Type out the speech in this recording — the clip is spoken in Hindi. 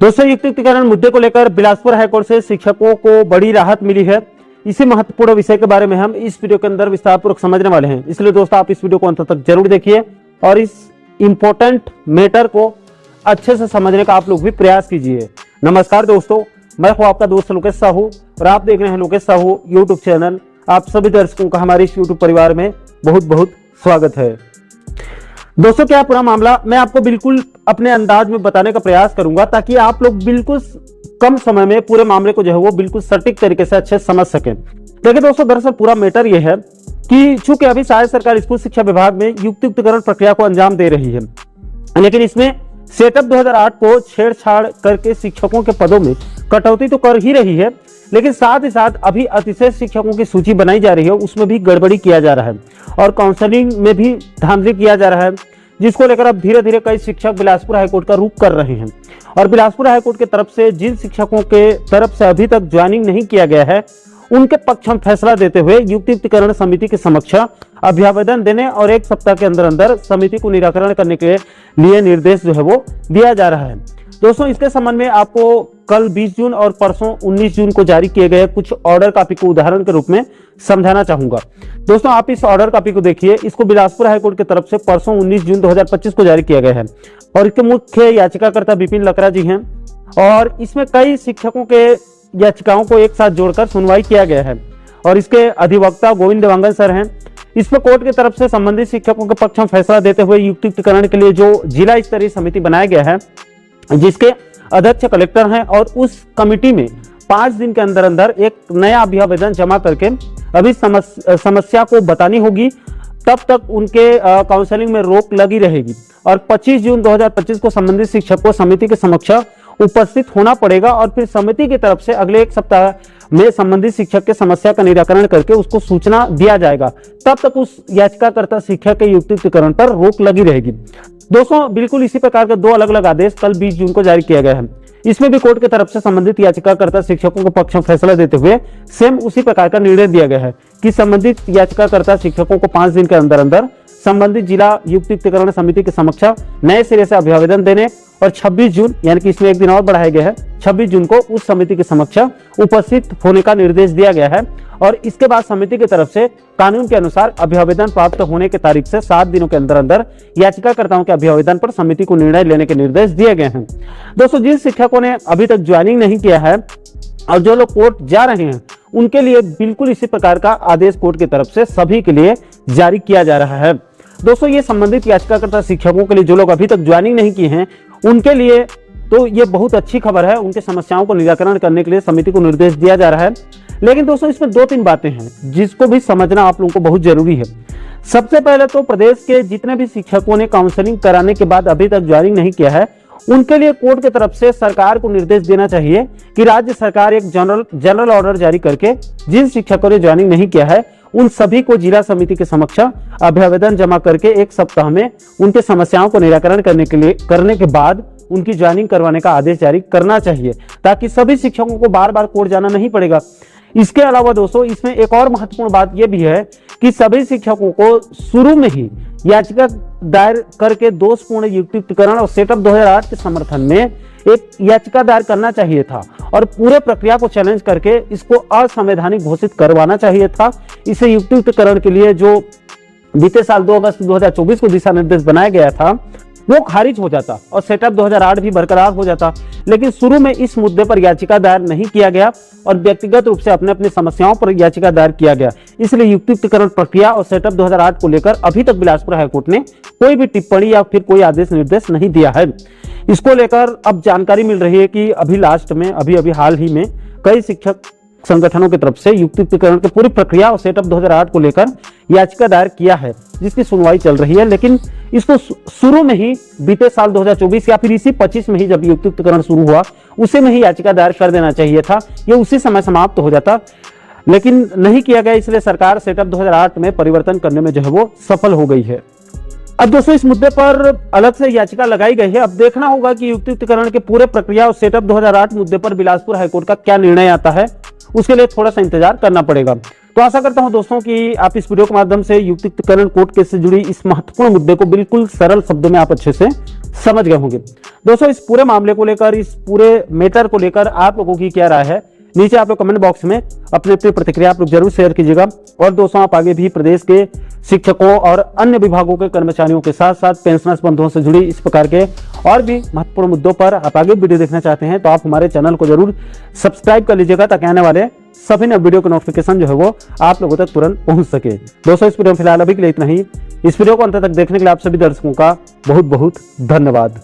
दोस्तों, युक्तिकरण मुद्दे को लेकर बिलासपुर हाईकोर्ट से शिक्षकों को बड़ी राहत मिली है। इसी महत्वपूर्ण विषय के बारे में हम इस वीडियो के अंदर विस्तारपूर्वक समझने वाले हैं। इसलिए दोस्तों, आप इस वीडियो को अंत तक जरूर देखिए और इस इंपॉर्टेंट मैटर को अच्छे से समझने का आप लोग भी प्रयास कीजिए। नमस्कार दोस्तों, मैं हूं आपका दोस्त लोकेश साहू और आप देख रहे हैं लोकेश साहू यूट्यूब चैनल। आप सभी दर्शकों का हमारे इस यूट्यूब परिवार में बहुत बहुत स्वागत है। दोस्तों, क्या पूरा मामला मैं आपको बिल्कुल अपने अंदाज में बताने का प्रयास करूंगा ताकि आप लोग बिल्कुल कम समय में पूरे मामले को जो है वो बिल्कुल सटीक तरीके से अच्छे समझ सकें। देखिए दोस्तों, दरअसल पूरा मैटर ये है कि चूंकि अभी सहायक सरकार स्कूल शिक्षा विभाग में युक्तिकरण प्रक्रिया को अंजाम दे रही है, लेकिन इसमें सेटअप 2008 को छेड़छाड़ करके शिक्षकों के पदों में कटौती तो कर ही रही है, लेकिन साथ ही साथ अभी अतिशय शिक्षकों की सूची बनाई जा रही है, उसमें भी गड़बड़ी किया जा रहा है और काउंसलिंग में भी धांधली किया जा रहा है, जिसको लेकर अब धीरे धीरे कई शिक्षक बिलासपुर हाईकोर्ट का रुख कर रहे हैं। और बिलासपुर हाईकोर्ट की तरफ से जिन शिक्षकों के तरफ से अभी तक ज्वाइनिंग नहीं किया गया है, उनके पक्ष में फैसला देते हुए युक्तिकरण समिति के समक्ष अभ्यावेदन देने और 1 सप्ताह के अंदर अंदर समिति को निराकरण करने के लिए निर्देश जो है वो दिया जा रहा है। दोस्तों, इसके संबंध में आपको कल 20 जून और परसों 19 जून को जारी किए गए कुछ ऑर्डर कॉपी को उदाहरण के रूप में समझाना चाहूंगा। दोस्तों, आप इस ऑर्डर कॉपी को देखिए। इसको बिलासपुर हाईकोर्ट की तरफ से परसों 19 जून 2025 को जारी किया गया है और इसके मुख्य याचिकाकर्ता विपिन लकड़ा जी हैं और इसमें कई शिक्षकों के याचिकाओं को एक साथ जोड़कर सुनवाई किया गया है और इसके अधिवक्ता गोविंद देवांगन सर हैं। इसमें कोर्ट की तरफ से संबंधित शिक्षकों के पक्ष में फैसला देते हुए युक्तिकरण के लिए जो जिला स्तरीय समिति बनाया गया है, जिसके अध्यक्ष कलेक्टर हैं, और उस कमिटी में 5 दिन के अंदर अंदर एक नया अभ्यावेदन जमा करके अभी समस्या को बतानी होगी। तब तक उनके काउंसलिंग में रोक लगी रहेगी और 25 जून 2025 को संबंधित शिक्षक को समिति के समक्ष उपस्थित होना पड़ेगा और फिर समिति की तरफ से अगले 1 सप्ताह में संबंधित शिक्षक के समस्या का निराकरण करके उसको सूचना दिया जाएगा। तब तक उस याचिकाकर्ता शिक्षक के युक्तिकरण पर रोक लगी रहेगी। दोस्तों, बिल्कुल इसी प्रकार के 2 अलग अलग आदेश कल 20 जून को जारी किया गया है। इसमें भी कोर्ट की तरफ से संबंधित याचिकाकर्ता शिक्षकों के पक्ष में फैसला देते हुए सेम उसी प्रकार का निर्णय दिया गया है कि संबंधित याचिकाकर्ता शिक्षकों को 5 दिन के अंदर अंदर संबंधित जिला युक्तिकरण समिति के समक्ष नए सिरे से अभ्यावेदन देने और 26 जून यानी कि इसमें 1 दिन और बढ़ाया गया है, 26 जून को उस समिति के समक्ष उपस्थित होने का निर्देश दिया गया है और इसके बाद समिति की तरफ से कानून के अनुसार अभ्यावेदन प्राप्त होने की तारीख से 7 दिनों के अंदर अंदर याचिकाकर्ताओं के अभ्यावेदन पर समिति को निर्णय लेने के निर्देश दिए गए हैं। दोस्तों, जिन शिक्षकों ने अभी तक ज्वाइनिंग नहीं किया है और जो लोग कोर्ट जा रहे हैं, उनके लिए बिल्कुल इसी प्रकार का आदेश कोर्ट की तरफ से सभी के लिए जारी किया जा रहा है। दोस्तों, ये संबंधित याचिकाकर्ता शिक्षकों के लिए जो लोग अभी तक ज्वाइनिंग नहीं किए हैं, उनके लिए तो ये बहुत अच्छी खबर है। उनके समस्याओं को निराकरण करने के लिए समिति को निर्देश दिया जा रहा है। लेकिन दोस्तों, इसमें 2-3 बातें हैं जिसको भी समझना आप लोगों को बहुत जरूरी है। सबसे पहले तो प्रदेश के जितने भी शिक्षकों ने काउंसलिंग कराने के बाद अभी तक ज्वाइनिंग नहीं किया है, उनके लिए कोर्ट की तरफ से सरकार को निर्देश देना चाहिए कि राज्य सरकार एक जनरल ऑर्डर जारी करके जिन शिक्षकों ने ज्वाइनिंग नहीं किया है, उन सभी को जिला समिति के समक्ष अभ्यावेदन जमा करके 1 सप्ताह में उनके समस्याओं को निराकरण करने के बाद उनकी ज्वाइनिंग करवाने का आदेश जारी करना चाहिए, ताकि सभी शिक्षकों को बार बार कोर्ट जाना नहीं पड़ेगा। इसके अलावा दोस्तों, इसमें एक और महत्वपूर्ण बात यह भी है कि सभी शिक्षकों को शुरू में ही याचिका दायर करके दोषपूर्ण युक्तिकरण और सेटअप 2008 के समर्थन में एक याचिका दायर करना चाहिए था और पूरे प्रक्रिया को चैलेंज करके इसको असंवैधानिक घोषित करवाना चाहिए था। इसे युक्तिकरण के लिए जो बीते साल 2 अगस्त 2024 को दिशा निर्देश बनाया गया था, वो खारिज हो जाता और सेटअप 2008 भी बरकरार हो जाता। लेकिन शुरू में इस मुद्दे पर याचिका दायर नहीं किया गया और व्यक्तिगत रूप से अपने अपनी समस्याओं पर याचिका दायर किया गया। इसलिए युक्तिकरण प्रक्रिया और सेटअप 2008 को लेकर अभी तक बिलासपुर हाईकोर्ट ने कोई भी टिप्पणी या फिर कोई आदेश निर्देश नहीं दिया है। इसको लेकर अब जानकारी मिल रही है कि अभी लास्ट में अभी हाल ही में कई शिक्षक संगठनों की तरफ से युक्तिकरण की पूरी प्रक्रिया और सेटअप 2008 को लेकर याचिका दायर किया है, जिसकी सुनवाई चल रही है। लेकिन इसको शुरू में ही बीते साल 2024 या फिर इसी 25 में ही जब युक्तिकरण शुरू हुआ, उसे में ही याचिका दायर कर देना चाहिए था। ये उसी समय समाप्त हो जाता, लेकिन नहीं किया गया। इसलिए सरकार सेटअप 2008 में परिवर्तन करने में जो है वो सफल हो गई है। अब दोस्तों, इस मुद्दे पर अलग से याचिका लगाई गई है। अब देखना होगा कि युक्तिकरण के पूरे प्रक्रिया और सेटअप 2008 मुद्दे पर बिलासपुर हाईकोर्ट का क्या निर्णय आता है, उसके लिए थोड़ा सा इंतजार करना पड़ेगा। तो आशा करता हूं दोस्तों कि आप इस वीडियो के माध्यम से युक्तिकरण कोर्ट केस से जुड़ी इस महत्वपूर्ण मुद्दे को बिल्कुल सरल शब्दों में आप अच्छे से समझ गए होंगे। दोस्तों इस पूरे मामले को लेकर, इस पूरे मैटर को लेकर आप लोगों की क्या राय है, नीचे आप लोग कमेंट बॉक्स में अपनी अपनी प्रतिक्रिया आप लोग जरूर शेयर कीजिएगा। और दोस्तों आप आगे भी प्रदेश के शिक्षकों और अन्य विभागों के कर्मचारियों के साथ साथ पेंशनर्स बंधुओं से जुड़ी इस प्रकार के और भी महत्वपूर्ण मुद्दों पर आप आगे वीडियो देखना चाहते हैं तो आप हमारे चैनल को जरूर सब्सक्राइब कर लीजिएगा, ताकि आने वाले सभी नए वीडियो का नोटिफिकेशन जो है वो आप लोगों तक तुरंत पहुंच सके। दोस्तों इस वीडियो में फिलहाल अभी के लिए इतना ही। इस वीडियो को अंत तक देखने के लिए आप सभी दर्शकों का बहुत बहुत धन्यवाद।